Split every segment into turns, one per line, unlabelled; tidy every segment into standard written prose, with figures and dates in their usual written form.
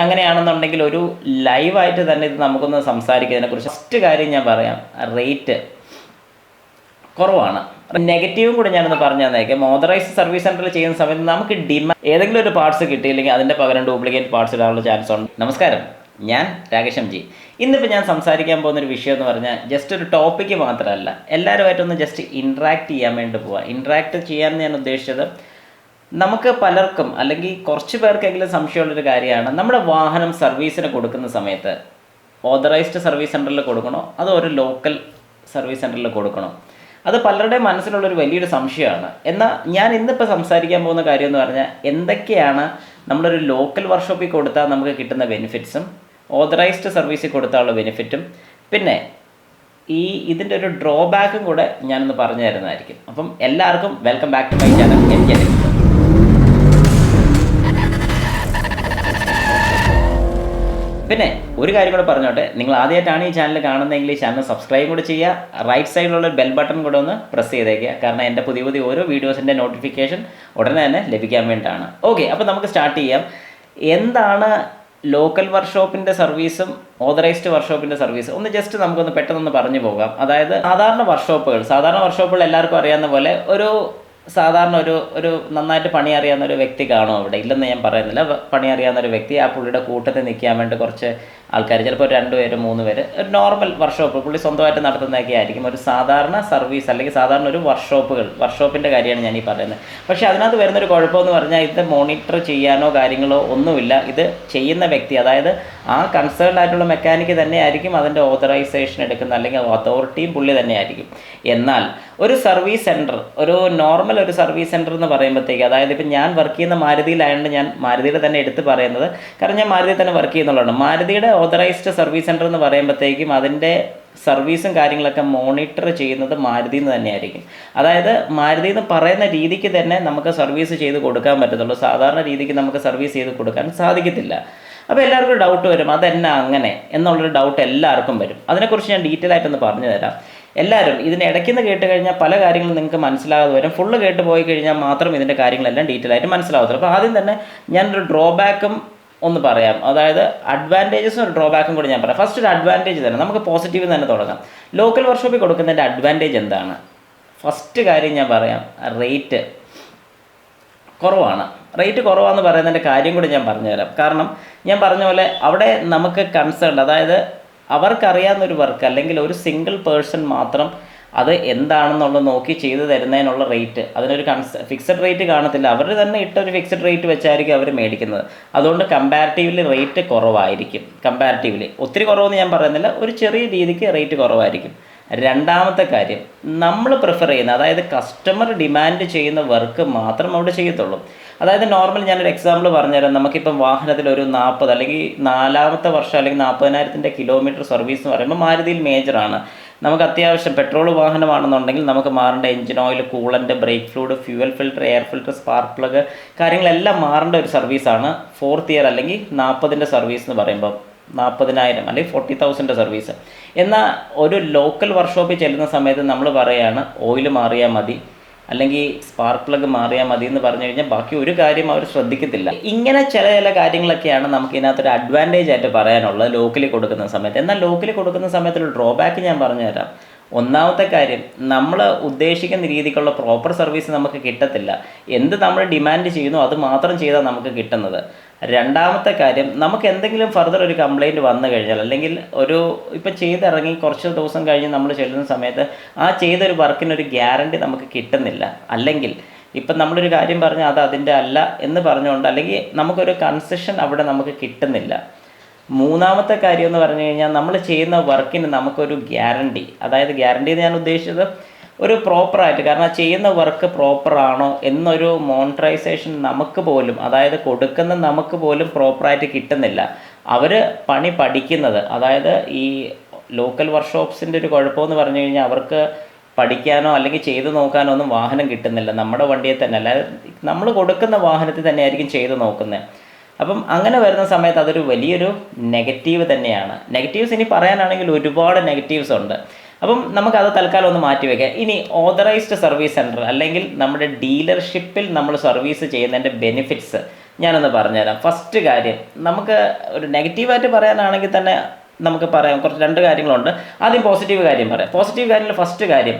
അങ്ങനെയാണെന്നുണ്ടെങ്കിൽ ഒരു ലൈവായിട്ട് തന്നെ ഇത് നമുക്കൊന്ന് സംസാരിക്കുന്നതിനെക്കുറിച്ച് ഫസ്റ്റ് കാര്യം ഞാൻ പറയാം, റേറ്റ് കുറവാണ്. നെഗറ്റീവും കൂടെ ഞാനൊന്ന് പറഞ്ഞു തന്നേക്കാം. ഓതറൈസ്ഡ് സർവീസ് സെൻറ്ററിൽ ചെയ്യുന്ന സമയത്ത് നമുക്ക് ഏതെങ്കിലും ഒരു പാർട്സ് കിട്ടിയില്ലെങ്കിൽ അതിൻ്റെ പകരം ഡ്യൂപ്ലിക്കേറ്റ് പാർട്സ് ഇടാനുള്ള ചാൻസ് ഉണ്ട്. നമസ്കാരം, ഞാൻ രാകേഷം ജി. ഇന്നിപ്പോൾ ഞാൻ സംസാരിക്കാൻ പോകുന്നൊരു വിഷയം എന്ന് പറഞ്ഞാൽ ജസ്റ്റ് ഒരു ടോപ്പിക്ക് മാത്രമല്ല, എല്ലാവരുമായിട്ടൊന്ന് ജസ്റ്റ് ഇൻട്രാക്ട് ചെയ്യാൻ വേണ്ടി പോവാം. ഇൻട്രാക്ട് ചെയ്യാൻ ഞാൻ ഉദ്ദേശിച്ചത്, നമുക്ക് പലർക്കും അല്ലെങ്കിൽ കുറച്ച് പേർക്കെങ്കിലും സംശയമുള്ളൊരു കാര്യമാണ്, നമ്മുടെ വാഹനം സർവീസിന് കൊടുക്കുന്ന സമയത്ത് ഓതറൈസ്ഡ് സർവീസ് സെൻറ്ററിൽ കൊടുക്കണോ അതോ ഒരു ലോക്കൽ സർവീസ് സെൻറ്ററിൽ കൊടുക്കണോ? അത് പലരുടെയും മനസ്സിലുള്ളൊരു വലിയൊരു സംശയമാണ്. എന്നാൽ ഞാൻ ഇന്നിപ്പോൾ സംസാരിക്കാൻ പോകുന്ന കാര്യം എന്ന് പറഞ്ഞാൽ, എന്തൊക്കെയാണ് നമ്മളൊരു ലോക്കൽ വർക്ക്ഷോപ്പിൽ കൊടുത്താൽ നമുക്ക് കിട്ടുന്ന ബെനിഫിറ്റ്സും ഓതറൈസ്ഡ് സർവീസിൽ കൊടുത്താലുള്ള ബെനിഫിറ്റും പിന്നെ ഇതിൻ്റെ ഒരു ഡ്രോബാക്കും കൂടെ ഞാനൊന്ന് പറഞ്ഞു തരുന്നതായിരിക്കും. അപ്പം എല്ലാവർക്കും welcome back to my channel. പിന്നെ ഒരു കാര്യം കൂടെ പറഞ്ഞോട്ടെ, നിങ്ങൾ ആദ്യമായിട്ടാണ് ഈ ചാനൽ കാണുന്നതെങ്കിൽ ഈ ചാനൽ സബ്സ്ക്രൈബ് കൂടെ ചെയ്യുക. റൈറ്റ് സൈഡിലുള്ള ബെൽ ബട്ടൺ കൂടെ ഒന്ന് പ്രസ് ചെയ്തേക്കുക. കാരണം എൻ്റെ പുതിയ ഓരോ വീഡിയോസിൻ്റെ നോട്ടിഫിക്കേഷൻ ഉടനെ തന്നെ ലഭിക്കാൻ വേണ്ടിയിട്ടാണ്. ഓക്കെ, അപ്പോൾ നമുക്ക് സ്റ്റാർട്ട് ചെയ്യാം. എന്താണ് ലോക്കൽ വർക്ക്ഷോപ്പിൻ്റെ സർവീസും ഓതറൈസ്ഡ് വർക്ക്ഷോപ്പിൻ്റെ സർവീസും ഒന്ന് ജസ്റ്റ് നമുക്കൊന്ന് പെട്ടെന്നൊന്ന് പറഞ്ഞു പോകാം. അതായത് സാധാരണ വർക്ക്ഷോപ്പുകൾ എല്ലാവർക്കും അറിയാവുന്ന പോലെ സാധാരണ ഒരു നന്നായിട്ട് പണി അറിയാവുന്ന ഒരു വ്യക്തി കാണും അവിടെ, ഇല്ലെന്ന് ഞാൻ പറയുന്നില്ല. പണി അറിയാവുന്ന ഒരു വ്യക്തി, ആ പുള്ളിയുടെ കൂട്ടത്തിൽ നിൽക്കാൻ വേണ്ടി കുറച്ച് ആൾക്കാർ, ചിലപ്പോൾ 2 പേര് 3 പേര്, ഒരു നോർമൽ വർക്ക്ഷോപ്പ് പുള്ളി സ്വന്തമായിട്ട് നടത്തുന്നതൊക്കെ ആയിരിക്കും. ഒരു സാധാരണ സർവീസ് അല്ലെങ്കിൽ സാധാരണ ഒരു വർക്ക്ഷോപ്പിൻ്റെ കാര്യമാണ് ഞാൻ ഈ പറയുന്നത്. പക്ഷേ അതിനകത്ത് വരുന്നൊരു കുഴപ്പമെന്ന് പറഞ്ഞാൽ, ഇത് മോണിറ്റർ ചെയ്യാനോ കാര്യങ്ങളോ ഒന്നുമില്ല. ഇത് ചെയ്യുന്ന വ്യക്തി, അതായത് ആ കൺസേൺഡ് ആയിട്ടുള്ള മെക്കാനിക്ക് തന്നെ ആയിരിക്കും അതിൻ്റെ ഓതറൈസേഷൻ എടുക്കുന്ന, അല്ലെങ്കിൽ അതോറിറ്റിയും പുള്ളി തന്നെ ആയിരിക്കും. എന്നാൽ ഒരു സർവീസ് സെൻറ്റർ, ഒരു നോർമൽ ഒരു സർവീസ് സെൻറ്റർ എന്ന് പറയുമ്പോഴത്തേക്ക്, അതായത് ഇപ്പം ഞാൻ വർക്ക് ചെയ്യുന്ന മാരുതിയിലായതുകൊണ്ട് ഞാൻ മാരുതിയുടെ തന്നെ എടുത്ത് പറയുന്നത്, കാരണം ഞാൻ മാരുതി തന്നെ വർക്ക് ചെയ്യുന്നുള്ളതാണ്. മാരുതിയുടെ ഓതറൈസ്ഡ് സർവീസ് സെൻറ്റർ എന്ന് പറയുമ്പോഴത്തേക്കും അതിൻ്റെ സർവീസും കാര്യങ്ങളൊക്കെ മോണിറ്റർ ചെയ്യുന്നത് മാരുതി എന്ന് തന്നെയായിരിക്കും. അതായത് മാരുതി എന്ന് പറയുന്ന രീതിക്ക് തന്നെ നമുക്ക് സർവീസ് ചെയ്ത് കൊടുക്കാൻ പറ്റത്തുള്ളൂ. സാധാരണ രീതിക്ക് നമുക്ക് സർവീസ് ചെയ്ത് കൊടുക്കാൻ സാധിക്കത്തില്ല. അപ്പോൾ എല്ലാവർക്കും ഡൗട്ട് വരും, അതെന്നാ അങ്ങനെ എന്നുള്ളൊരു ഡൗട്ട് എല്ലാവർക്കും വരും. അതിനെക്കുറിച്ച് ഞാൻ ഡീറ്റെയിൽ ആയിട്ടൊന്ന് പറഞ്ഞു തരാം. എല്ലാവരും ഇതിന് ഇടയ്ക്കുന്ന് കേട്ട് കഴിഞ്ഞാൽ പല കാര്യങ്ങളും നിങ്ങൾക്ക് മനസ്സിലാകാതെ വരും. ഫുള്ള് കേട്ട് പോയി കഴിഞ്ഞാൽ മാത്രം ഇതിൻ്റെ കാര്യങ്ങളെല്ലാം ഡീറ്റെയിൽ ആയിട്ട് മനസ്സിലാകത്തുള്ളൂ. അപ്പോൾ ആദ്യം തന്നെ ഞാനൊരു ഡ്രോബാക്കും ഒന്ന് പറയാം. അതായത് അഡ്വാൻറ്റേജസും ഒരു ഡ്രോബാക്കും കൂടി ഞാൻ പറയാം. ഫസ്റ്റ് ഒരു അഡ്വാൻറ്റേജ് തന്നെ, നമുക്ക് പോസിറ്റീവ് തന്നെ തുടങ്ങാം. ലോക്കൽ വർക്ക്ഷോപ്പിൽ കൊടുക്കുന്നതിൻ്റെ അഡ്വാൻറ്റേജ് എന്താണ്? ഫസ്റ്റ് കാര്യം ഞാൻ പറയാം, റേറ്റ് കുറവാണ്. റേറ്റ് കുറവാണെന്ന് പറയുന്നതിൻ്റെ കാര്യം കൂടി ഞാൻ പറഞ്ഞുതരാം. കാരണം ഞാൻ പറഞ്ഞ പോലെ അവിടെ നമുക്ക് കൺസേൺ, അതായത് അവർക്കറിയാവുന്നൊരു വർക്ക് അല്ലെങ്കിൽ ഒരു സിംഗിൾ പേഴ്സൺ മാത്രം അത് എന്താണെന്നുള്ളത് നോക്കി ചെയ്തു തരുന്നതിനുള്ള റേറ്റ്, അതിനൊരു ഫിക്സഡ് റേറ്റ് കാണത്തില്ല. അവർ തന്നെ ഇട്ടൊരു ഫിക്സഡ് റേറ്റ് വെച്ചായിരിക്കും അവർ മേടിക്കുന്നത്. അതുകൊണ്ട് കമ്പാരിറ്റീവ്ലി റേറ്റ് കുറവായിരിക്കും. ഒത്തിരി കുറവെന്ന് ഞാൻ പറയുന്നില്ല, ഒരു ചെറിയ രീതിക്ക് റേറ്റ് കുറവായിരിക്കും. രണ്ടാമത്തെ കാര്യം, നമ്മൾ പ്രിഫർ ചെയ്യുന്ന, അതായത് കസ്റ്റമർ ഡിമാൻഡ് ചെയ്യുന്ന വർക്ക് മാത്രം അവിടെ ചെയ്യത്തുള്ളൂ. അതായത് നോർമൽ ഞാനൊരു എക്സാമ്പിൾ പറഞ്ഞുതരാം. നമുക്കിപ്പം വാഹനത്തിൽ ഒരു 40 അല്ലെങ്കിൽ 4ാമത്തെ വർഷം അല്ലെങ്കിൽ 40,000 കിലോമീറ്റർ സർവീസ് എന്ന് പറയുമ്പോൾ മാരുതിയിൽ മേജറാണ്. നമുക്ക് അത്യാവശ്യം പെട്രോൾ വാഹനമാണെന്നുണ്ടെങ്കിൽ നമുക്ക് മാറേണ്ട engine oil, coolant, brake fluid, fuel filter, air filter, spark plug കാര്യങ്ങളെല്ലാം മാറേണ്ട ഒരു സർവീസാണ് 4th ഇയർ അല്ലെങ്കിൽ 40ൻ്റെ സർവീസ് എന്ന് പറയുമ്പോൾ 40,000 അല്ലെങ്കിൽ 40,000 സർവീസ്. എന്നാൽ ഒരു ലോക്കൽ വർക്ക്ഷോപ്പിൽ ചെല്ലുന്ന സമയത്ത് നമ്മൾ പറയുകയാണ് ഓയിൽ മാറിയാൽ മതി അല്ലെങ്കിൽ സ്പാർക്ക് പ്ലഗ് മാറിയാൽ മതി എന്ന് പറഞ്ഞു കഴിഞ്ഞാൽ ബാക്കി ഒരു കാര്യം അവർ ശ്രദ്ധിക്കത്തില്ല. ഇങ്ങനെ ചില കാര്യങ്ങളൊക്കെയാണ് നമുക്ക് ഇതിനകത്തൊരു അഡ്വാൻറ്റേജ് ആയിട്ട് പറയാനുള്ളത് ലോക്കലി കൊടുക്കുന്ന സമയത്ത്. എന്നാൽ ലോക്കലി കൊടുക്കുന്ന സമയത്തൊരു ഡ്രോബാക്ക് ഞാൻ പറഞ്ഞു തരാം. ഒന്നാമത്തെ കാര്യം, നമ്മൾ ഉദ്ദേശിക്കുന്ന രീതിക്കുള്ള പ്രോപ്പർ സർവീസ് നമുക്ക് കിട്ടത്തില്ല. എന്ത് നമ്മൾ ഡിമാൻഡ് ചെയ്യുന്നു അത് മാത്രം ചെയ്താൽ നമുക്ക് കിട്ടുന്നത്. രണ്ടാമത്തെ കാര്യം, നമുക്ക് എന്തെങ്കിലും ഫർദർ ഒരു കംപ്ലയിൻറ്റ് വന്നു കഴിഞ്ഞാൽ, അല്ലെങ്കിൽ ഇപ്പം ചെയ്തിറങ്ങി കുറച്ച് ദിവസം കഴിഞ്ഞ് നമ്മൾ ചെല്ലുന്ന സമയത്ത് ആ ചെയ്തൊരു വർക്കിനൊരു ഗ്യാരണ്ടി നമുക്ക് കിട്ടുന്നില്ല. അല്ലെങ്കിൽ ഇപ്പം നമ്മളൊരു കാര്യം പറഞ്ഞാൽ അത് അതിൻ്റെ അല്ല എന്ന് പറഞ്ഞുകൊണ്ട്, അല്ലെങ്കിൽ നമുക്കൊരു കൺസെഷൻ അവിടെ നമുക്ക് കിട്ടുന്നില്ല. മൂന്നാമത്തെ കാര്യം എന്ന് പറഞ്ഞു കഴിഞ്ഞാൽ, നമ്മൾ ചെയ്യുന്ന വർക്കിന് നമുക്കൊരു ഗ്യാരണ്ടി, അതായത് ഗ്യാരണ്ടി എന്ന് ഞാൻ ഉദ്ദേശിച്ചത് ഒരു പ്രോപ്പറായിട്ട്, കാരണം ചെയ്യുന്ന വർക്ക് പ്രോപ്പറാണോ എന്നൊരു മോണിറ്ററൈസേഷൻ നമുക്ക് പോലും, അതായത് കൊടുക്കുന്ന നമുക്ക് പോലും പ്രോപ്പറായിട്ട് കിട്ടുന്നില്ല. അവർ പണി പഠിക്കുന്നത്, അതായത് ഈ ലോക്കൽ വർക്ക്ഷോപ്സിൻ്റെ ഒരു കുഴപ്പമെന്ന് പറഞ്ഞു കഴിഞ്ഞാൽ, അവർക്ക് പഠിക്കാനോ അല്ലെങ്കിൽ ചെയ്തു നോക്കാനോ ഒന്നും വാഹനം കിട്ടുന്നില്ല. നമ്മുടെ വണ്ടിയിൽ തന്നെ, അല്ലാതെ നമ്മൾ കൊടുക്കുന്ന വാഹനത്തിൽ തന്നെ ആയിരിക്കും ചെയ്തു നോക്കുന്നത്. അപ്പം അങ്ങനെ വരുന്ന സമയത്ത് അതൊരു വലിയൊരു നെഗറ്റീവ് തന്നെയാണ്. നെഗറ്റീവ്സ് ഇനി പറയാനാണെങ്കിൽ ഒരുപാട് നെഗറ്റീവ്സ് ഉണ്ട്. അപ്പം നമുക്കത് തൽക്കാലം ഒന്ന് മാറ്റി വയ്ക്കാം. ഇനി ഓതറൈസ്ഡ് സർവീസ് സെൻറ്റർ അല്ലെങ്കിൽ നമ്മുടെ ഡീലർഷിപ്പിൽ നമ്മൾ സർവീസ് ചെയ്യുന്നതിൻ്റെ ബെനിഫിറ്റ്സ് ഞാനൊന്ന് പറഞ്ഞുതരാം. ഫസ്റ്റ് കാര്യം, നമുക്ക് ഒരു നെഗറ്റീവായിട്ട് പറയാനാണെങ്കിൽ തന്നെ നമുക്ക് പറയാം, കുറച്ച് 2 കാര്യങ്ങളുണ്ട്. ആദ്യം പോസിറ്റീവ് കാര്യം പറയാം. പോസിറ്റീവ് കാര്യത്തിൽ ഫസ്റ്റ് കാര്യം,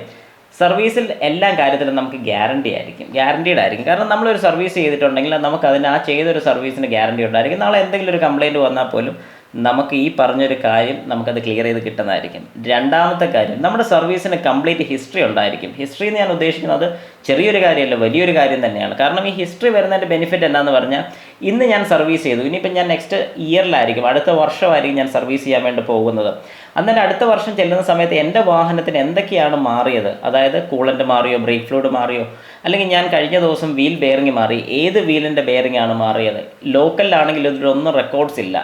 സർവീസിൽ എല്ലാ കാര്യത്തിലും നമുക്ക് ഗ്യാരണ്ടീഡ് ആയിരിക്കും. കാരണം നമ്മളൊരു സർവീസ് ചെയ്തിട്ടുണ്ടെങ്കിൽ നമുക്കതിന് ആ ചെയ്തൊരു സർവീസിന് ഗ്യാരണ്ടി ഉണ്ടായിരിക്കും. നാളെ എന്തെങ്കിലും ഒരു കംപ്ലയിൻറ്റ് വന്നാൽ പോലും നമുക്ക് ഈ പറഞ്ഞൊരു കാര്യം നമുക്കത് ക്ലിയർ ചെയ്ത് കിട്ടുന്നതായിരിക്കും. രണ്ടാമത്തെ കാര്യം, നമ്മുടെ സർവീസിന് കംപ്ലീറ്റ് ഹിസ്റ്ററി ഉണ്ടായിരിക്കും. ഹിസ്റ്ററി എന്ന് ഞാൻ ഉദ്ദേശിക്കുന്നത് ചെറിയൊരു കാര്യമല്ല, വലിയൊരു കാര്യം തന്നെയാണ്. കാരണം ഈ ഹിസ്റ്ററി വരുന്നതിൻ്റെ ബെനിഫിറ്റ് എന്താണെന്ന് പറഞ്ഞാൽ, ഇന്ന് ഞാൻ സർവീസ് ചെയ്തു, ഇനിയിപ്പം ഞാൻ നെക്സ്റ്റ് ഇയറിലായിരിക്കും, അടുത്ത വർഷമായിരിക്കും ഞാൻ സർവീസ് ചെയ്യാൻ വേണ്ടി പോകുന്നത്. അന്നേരം അടുത്ത വർഷം ചെല്ലുന്ന സമയത്ത് എൻ്റെ വാഹനത്തിന് എന്തൊക്കെയാണ് മാറിയത്, അതായത് കൂളൻ്റ് മാറിയോ, ബ്രേക്ക് ഫ്ലൂയിഡ് മാറിയോ, അല്ലെങ്കിൽ ഞാൻ കഴിഞ്ഞ ദിവസം വീൽ ബെയറിംഗ് മാറി, ഏത് വീലിൻ്റെ ബെയറിംഗ് ആണ് മാറിയത്, ലോക്കലിലാണെങ്കിൽ ഇതിലൊന്നും റെക്കോർഡ്സ് ഇല്ല.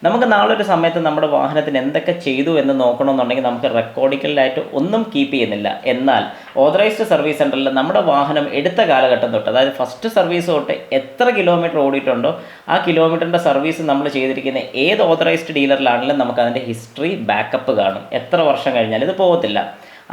നമുക്ക് നാളെ ഒരു സമയത്ത് നമ്മുടെ വാഹനത്തിന് എന്തൊക്കെ ചെയ്തു എന്ന് നോക്കണമെന്നുണ്ടെങ്കിൽ നമുക്ക് റെക്കോർഡിക്കലായിട്ട് ഒന്നും കീപ്പ് ചെയ്യുന്നില്ല. എന്നാൽ ഓതറൈസ്ഡ് സർവീസ് സെൻറ്ററിൽ നമ്മുടെ വാഹനം എടുത്ത കാലഘട്ടം തൊട്ട്, അതായത് ഫസ്റ്റ് സർവീസ് തൊട്ട് എത്ര കിലോമീറ്റർ ഓടിയിട്ടുണ്ടോ ആ കിലോമീറ്ററിൻ്റെ സർവീസ് നമ്മൾ ചെയ്തിരിക്കുന്ന ഏത് ഓതറൈസ്ഡ് ഡീലറിലാണെങ്കിലും നമുക്ക് അതിൻ്റെ ഹിസ്റ്ററി ബാക്കപ്പ് കാണും. എത്ര വർഷം കഴിഞ്ഞാൽ ഇത് പോകത്തില്ല.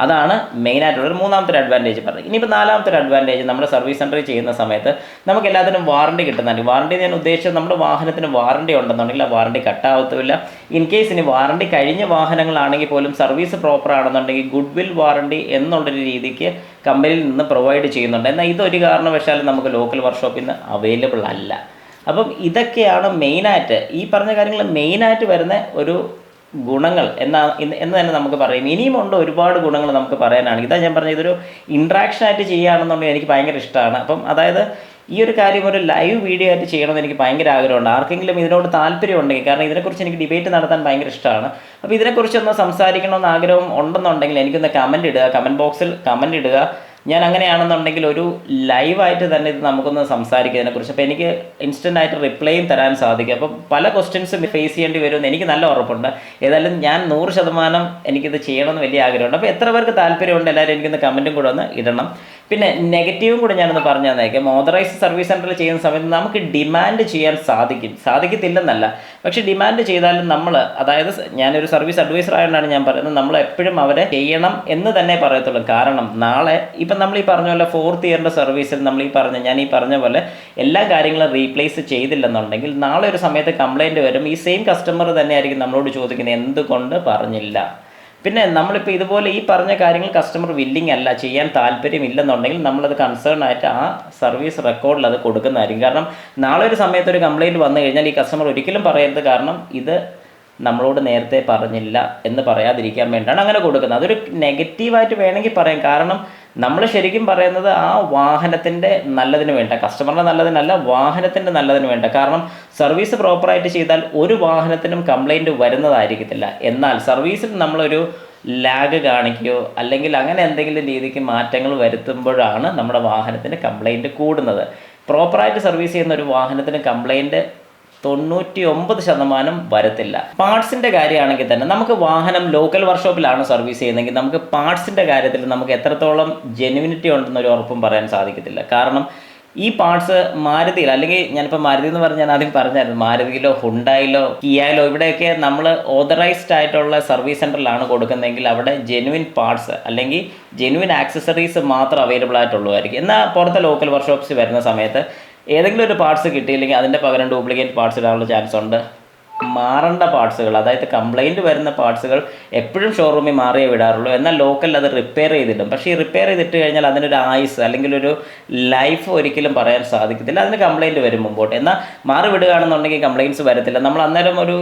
അതാണ് മെയിനായിട്ടുള്ളൊരു മൂന്നാമത്തെ അഡ്വാൻറ്റേജ് പറഞ്ഞത്. ഇനിയിപ്പോൾ നാലാമത്തെ അഡ്വാൻറ്റേജ്, നമ്മുടെ സർവീസ് സെൻറ്ററിൽ ചെയ്യുന്ന സമയത്ത് നമുക്ക് എല്ലാത്തിനും വാറണ്ടി കിട്ടുന്നുണ്ട്. വാറണ്ടി ഞാൻ ഉദ്ദേശിച്ചത്, നമ്മുടെ വാഹനത്തിന് വാറണ്ടി ഉണ്ടെന്നുണ്ടെങ്കിൽ ആ വാറണ്ടി കട്ടാവത്തുമില്ല. ഇൻ കേസ് ഇനി വാറണ്ടി കഴിഞ്ഞ വാഹനങ്ങളാണെങ്കിൽ പോലും സർവീസ് പ്രോപ്പർ ആണെന്നുണ്ടെങ്കിൽ ഗുഡ് വിൽ വാറണ്ടി എന്നുള്ളൊരു രീതിക്ക് കമ്പനിയിൽ നിന്ന് പ്രൊവൈഡ് ചെയ്യുന്നുണ്ട്. എന്നാൽ ഇതൊരു കാരണവശാലും നമുക്ക് ലോക്കൽ വർക്ക്ഷോപ്പിൽ നിന്ന് അവൈലബിൾ അല്ല. അപ്പം ഇതൊക്കെയാണ് മെയിനായിട്ട്, ഈ പറഞ്ഞ കാര്യങ്ങൾ മെയിനായിട്ട് വരുന്ന ഒരു ഗുണങ്ങൾ എന്ന് തന്നെ നമുക്ക് പറയും. ഇനിയുമുണ്ട് ഒരുപാട് ഗുണങ്ങൾ നമുക്ക് പറയാനാണ്. ഇതാ ഞാൻ പറഞ്ഞത്, ഇതൊരു ഇൻട്രാക്ഷനായിട്ട് ചെയ്യുകയാണെന്നുണ്ടെങ്കിൽ എനിക്ക് ഭയങ്കര ഇഷ്ടമാണ്. അപ്പം അതായത് ഈ ഒരു കാര്യം ഒരു ലൈവ് വീഡിയോ ആയിട്ട് ചെയ്യണമെന്ന് എനിക്ക് ഭയങ്കര ആഗ്രഹമുണ്ട്. ആർക്കെങ്കിലും ഇതിനോട് താല്പര്യം ഉണ്ടെങ്കിൽ, കാരണം ഇതിനെക്കുറിച്ച് എനിക്ക് ഡിബേറ്റ് നടത്താൻ ഭയങ്കര ഇഷ്ടമാണ്. അപ്പോൾ ഇതിനെക്കുറിച്ചൊന്ന് സംസാരിക്കണമെന്ന് ആഗ്രഹം ഉണ്ടെന്നുണ്ടെങ്കിൽ എനിക്കൊന്ന് കമൻറ്റ് ഇടുക, കമൻറ്റ് ബോക്സിൽ കമൻറ്റ് ഇടുക. ഞാൻ അങ്ങനെയാണെന്നുണ്ടെങ്കിൽ ഒരു ലൈവായിട്ട് തന്നെ ഇത് നമുക്കൊന്ന് സംസാരിക്കുക ഇതിനെക്കുറിച്ച്. അപ്പോൾ എനിക്ക് ഇൻസ്റ്റൻ്റായിട്ട് റിപ്ലൈയും തരാൻ സാധിക്കും. അപ്പം പല ക്വസ്റ്റ്യൻസും ഫേസ് ചെയ്യേണ്ടി വരുമെന്ന് എനിക്ക് നല്ല ഉറപ്പുണ്ട്. ഏതായാലും ഞാൻ 100% എനിക്കിത് ചെയ്യണമെന്ന് വലിയ ആഗ്രഹമുണ്ട്. അപ്പോൾ എത്ര പേർക്ക് താല്പര്യമുണ്ട് എല്ലാവരും എനിക്കൊന്ന് കമൻറ്റും കൂടെ ഒന്ന് ഇടണം. പിന്നെ നെഗറ്റീവും കൂടെ ഞാനൊന്ന് പറഞ്ഞു തന്നേക്കാം. ഓതറൈസ്ഡ് സർവീസ് സെൻറ്ററിൽ ചെയ്യുന്ന സമയത്ത് നമുക്ക് ഡിമാൻഡ് ചെയ്യാൻ സാധിക്കത്തില്ലെന്നല്ല, പക്ഷേ ഡിമാൻഡ് ചെയ്താലും നമ്മൾ, അതായത് ഞാനൊരു സർവീസ് അഡ്വൈസർ ആയതുകൊണ്ടാണ് ഞാൻ പറയുന്നത്, നമ്മൾ എപ്പോഴും അവരെ ചെയ്യണം എന്ന് തന്നെ പറയത്തുള്ളൂ. കാരണം നാളെ ഇപ്പം നമ്മൾ ഈ പറഞ്ഞ പോലെ 4th ഇയറിൻ്റെ സർവീസിൽ ഞാൻ ഈ പറഞ്ഞ പോലെ എല്ലാ കാര്യങ്ങളും റീപ്ലേസ് ചെയ്തില്ലെന്നുണ്ടെങ്കിൽ നാളെ ഒരു സമയത്ത് കംപ്ലയിൻറ്റ് വരും. ഈ സെയിം കസ്റ്റമർ തന്നെയായിരിക്കും നമ്മളോട് ചോദിക്കുന്നത് എന്തുകൊണ്ട് പറഞ്ഞില്ല. പിന്നെ നമ്മളിപ്പോൾ ഇതുപോലെ ഈ പറഞ്ഞ കാര്യങ്ങൾ കസ്റ്റമർ വില്ലിങ് അല്ല, ചെയ്യാൻ താല്പര്യമില്ലെന്നുണ്ടെങ്കിൽ നമ്മളത് കൺസേൺ ആയിട്ട് ആ സർവീസ് റെക്കോർഡിൽ അത് കൊടുക്കുന്നതായിരിക്കും. കാരണം നാളെ ഒരു സമയത്ത് ഒരു കംപ്ലയിൻറ്റ് വന്നു കഴിഞ്ഞാൽ ഈ കസ്റ്റമർ ഒരിക്കലും പറയരുത്, കാരണം ഇത് നമ്മളോട് നേരത്തെ പറഞ്ഞില്ല എന്ന് പറയാതിരിക്കാൻ വേണ്ടിയാണ് അങ്ങനെ കൊടുക്കുന്നത്. അതൊരു നെഗറ്റീവായിട്ട് വേണമെങ്കിൽ പറയാം. കാരണം നമ്മൾ ശരിക്കും പറയുന്നത് ആ വാഹനത്തിൻ്റെ നല്ലതിന് വേണ്ട, കസ്റ്റമറിൻ്റെ നല്ലതിനല്ല, വാഹനത്തിൻ്റെ നല്ലതിന് വേണ്ട. കാരണം സർവീസ് പ്രോപ്പറായിട്ട് ചെയ്താൽ ഒരു വാഹനത്തിനും കംപ്ലയിൻറ്റ് വരുന്നതായിരിക്കത്തില്ല. എന്നാൽ സർവീസിൽ നമ്മളൊരു ലാഗ് കാണിക്കുകയോ അല്ലെങ്കിൽ അങ്ങനെ എന്തെങ്കിലും രീതിക്ക് മാറ്റങ്ങൾ വരുത്തുമ്പോഴാണ് നമ്മുടെ വാഹനത്തിന് കംപ്ലയിൻറ്റ് കൂടുന്നത്. പ്രോപ്പറായിട്ട് സർവീസ് ചെയ്യുന്ന ഒരു വാഹനത്തിന് കംപ്ലയിൻറ്റ് 99% വരത്തില്ല. പാർട്സിൻ്റെ കാര്യമാണെങ്കിൽ തന്നെ നമുക്ക് വാഹനം ലോക്കൽ വർക്ക്ഷോപ്പിലാണ് സർവീസ് ചെയ്യുന്നതെങ്കിൽ നമുക്ക് പാർട്സിൻ്റെ കാര്യത്തിൽ നമുക്ക് എത്രത്തോളം ജെനുവിനിറ്റി ഉണ്ടെന്നൊരു ഉറപ്പും പറയാൻ സാധിക്കത്തില്ല. കാരണം ഈ പാർട്സ് മാരുതിയിൽ, അല്ലെങ്കിൽ ഞാനിപ്പോൾ മാരുതി എന്ന് പറഞ്ഞാൽ ഞാൻ ആദ്യം പറഞ്ഞായിരുന്നു, മാരുതിയിലോ ഹുണ്ടായിലോ കിയയിലോ ഇവിടെയൊക്കെ നമ്മൾ ഓതറൈസ്ഡ് ആയിട്ടുള്ള സർവീസ് സെൻറ്ററിലാണ് കൊടുക്കുന്നതെങ്കിൽ അവിടെ ജെനുവിൻ പാർട്സ് അല്ലെങ്കിൽ ജെനുവിൻ ആക്സസറീസ് മാത്രം അവൈലബിൾ ആയിട്ടുള്ളതായിരിക്കും. എന്നാൽ പുറത്തെ ലോക്കൽ വർക്ക്ഷോപ്സ് വരുന്ന സമയത്ത് ഏതെങ്കിലും ഒരു പാർട്സ് കിട്ടിയില്ലെങ്കിൽ അതിൻ്റെ പകരം ഡ്യൂപ്ലിക്കേറ്റ് പാർട്സ് ഇടാനുള്ള ചാൻസ് ഉണ്ട്. മാറേണ്ട പാർട്സുകൾ, അതായത് കംപ്ലയിൻറ്റ് വരുന്ന പാർട്സുകൾ എപ്പോഴും ഷോറൂമിൽ മാറിയേ വിടാറുള്ളൂ. എന്നാൽ ലോക്കലിൽ അത് റിപ്പയർ ചെയ്തിടും. പക്ഷേ ഈ റിപ്പയർ ചെയ്തിട്ട് കഴിഞ്ഞാൽ അതിനൊരു ആയുസ് അല്ലെങ്കിൽ ഒരു ലൈഫ് ഒരിക്കലും പറയാൻ സാധിക്കത്തില്ല. അതിന് കംപ്ലയിൻറ്റ് വരും മുമ്പോട്ട്. എന്നാൽ മാറി വിടുകയാണെന്നുണ്ടെങ്കിൽ കംപ്ലയിൻറ്റ്സ് വരത്തില്ല. നമ്മൾ അന്നേരം ഒരു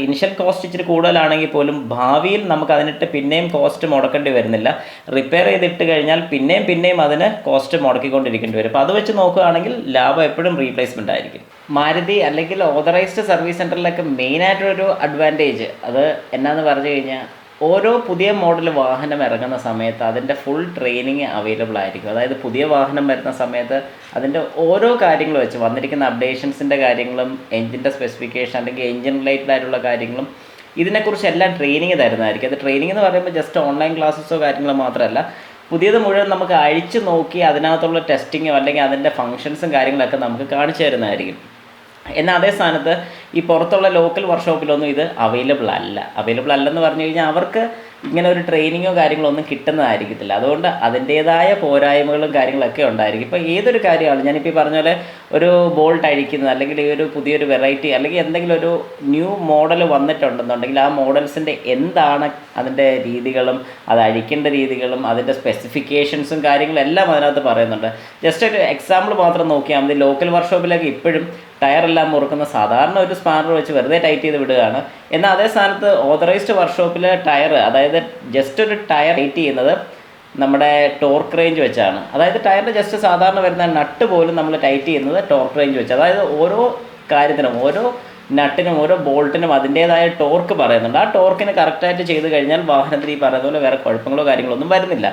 ഇനിഷ്യൽ കോസ്റ്റ് ഇച്ചിരി കൂടുതലാണെങ്കിൽ പോലും ഭാവിയിൽ നമുക്ക് അതിനിട്ട് പിന്നെയും കോസ്റ്റ് മുടക്കേണ്ടി വരുന്നില്ല. റിപ്പയർ ചെയ്തിട്ട് കഴിഞ്ഞാൽ പിന്നെയും അതിന് കോസ്റ്റ് മുടക്കിക്കൊണ്ടിരിക്കേണ്ടി വരും. അപ്പോൾ അത് വെച്ച് നോക്കുകയാണെങ്കിൽ ലാഭം എപ്പോഴും റീപ്ലേസ്മെൻ്റ് ആയിരിക്കും. മാരുതി അല്ലെങ്കിൽ ഓതറൈസ്ഡ് സർവീസ് സെൻറ്ററിലൊക്കെ മെയിനായിട്ടൊരു അഡ്വാൻറ്റേജ് അത് എന്നാന്ന് പറഞ്ഞു കഴിഞ്ഞാൽ, ഓരോ പുതിയ മോഡൽ വാഹനം ഇറങ്ങുന്ന സമയത്ത് അതിൻ്റെ ഫുൾ ട്രെയിനിങ് അവൈലബിൾ ആയിരിക്കും. അതായത് പുതിയ വാഹനം വരുന്ന സമയത്ത് അതിൻ്റെ ഓരോ കാര്യങ്ങൾ വെച്ച് വന്നിരിക്കുന്ന അപ്ഡേഷൻസിൻ്റെ കാര്യങ്ങളും എഞ്ചിൻ്റെ സ്പെസിഫിക്കേഷൻ അല്ലെങ്കിൽ എഞ്ചിൻ റിലേറ്റഡ് ആയിട്ടുള്ള കാര്യങ്ങളും ഇതിനെക്കുറിച്ച് എല്ലാം ട്രെയിനിങ് തരുന്നതായിരിക്കും. അത് ട്രെയിനിങ് എന്ന് പറയുമ്പോൾ ജസ്റ്റ് ഓൺലൈൻ ക്ലാസ്സസോ കാര്യങ്ങളോ മാത്രമല്ല, പുതിയത് മുഴുവൻ നമുക്ക് അഴിച്ചു നോക്കി അതിനകത്തുള്ള ടെസ്റ്റിങ്ങോ അല്ലെങ്കിൽ അതിൻ്റെ ഫങ്ഷൻസും കാര്യങ്ങളൊക്കെ നമുക്ക് കാണിച്ചു തരുന്നതായിരിക്കും. എന്നാൽ അതേ സ്ഥാനത്ത് ഈ പുറത്തുള്ള ലോക്കൽ വർക്ക്ഷോപ്പിലൊന്നും ഇത് അവൈലബിൾ അല്ലെന്ന് പറഞ്ഞു കഴിഞ്ഞാൽ അവർക്ക് ഇങ്ങനെ ഒരു ട്രെയിനിങ്ങോ കാര്യങ്ങളോ ഒന്നും കിട്ടുന്നതായിരിക്കത്തില്ല. അതുകൊണ്ട് അതിൻ്റേതായ പോരായ്മകളും കാര്യങ്ങളൊക്കെ ഉണ്ടായിരിക്കും. ഇപ്പോൾ ഏതൊരു കാര്യമാണ് ഞാനിപ്പോൾ ഈ പറഞ്ഞ പോലെ ഒരു ബോൾട്ട് അഴിക്കുന്നത്, അല്ലെങ്കിൽ ഈ ഒരു പുതിയൊരു വെറൈറ്റി, അല്ലെങ്കിൽ എന്തെങ്കിലും ഒരു ന്യൂ മോഡൽ വന്നിട്ടുണ്ടെന്നുണ്ടെങ്കിൽ ആ മോഡൽസിൻ്റെ എന്താണ് അതിൻ്റെ രീതികളും അത് അഴിക്കേണ്ട രീതികളും അതിൻ്റെ സ്പെസിഫിക്കേഷൻസും കാര്യങ്ങളും എല്ലാം അതിനകത്ത് പറയുന്നുണ്ട്. ജസ്റ്റ് ഒരു എക്സാമ്പിൾ മാത്രം നോക്കിയാൽ മതി. ലോക്കൽ വർക്ക്ഷോപ്പിലൊക്കെ ഇപ്പോഴും ടയറെല്ലാം മുറുക്കുന്ന സാധാരണ ഒരു സ്പാനർ വെച്ച് വെറുതെ ടൈറ്റ് ചെയ്ത് വിടുകയാണ്. എന്നാൽ അതേ സ്ഥാനത്ത് ഓതറൈസ്ഡ് വർക്ക്ഷോപ്പിൽ ടയർ, അതായത് ജസ്റ്റ് ഒരു ടയർ ടൈറ്റ് ചെയ്യുന്നത് നമ്മുടെ ടോർക്ക് റേഞ്ച് വെച്ചാണ്. അതായത് ടയറിൻ്റെ ജസ്റ്റ് സാധാരണ വരുന്ന നട്ട് പോലും നമ്മൾ ടൈറ്റ് ചെയ്യുന്നത് ടോർക്ക് റേഞ്ച് വെച്ച്. അതായത് ഓരോ കാര്യത്തിനും, ഓരോ നട്ടിനും, ഓരോ ബോൾട്ടിനും അതിൻ്റേതായ ടോർക്ക് പറയുന്നുണ്ട്. ആ ടോർക്കിന് കറക്റ്റായിട്ട് ചെയ്ത് കഴിഞ്ഞാൽ വാഹനത്തിന് ഈ പറയുന്ന പോലെ വേറെ കുഴപ്പങ്ങളോ കാര്യങ്ങളോ ഒന്നും വരുന്നില്ല.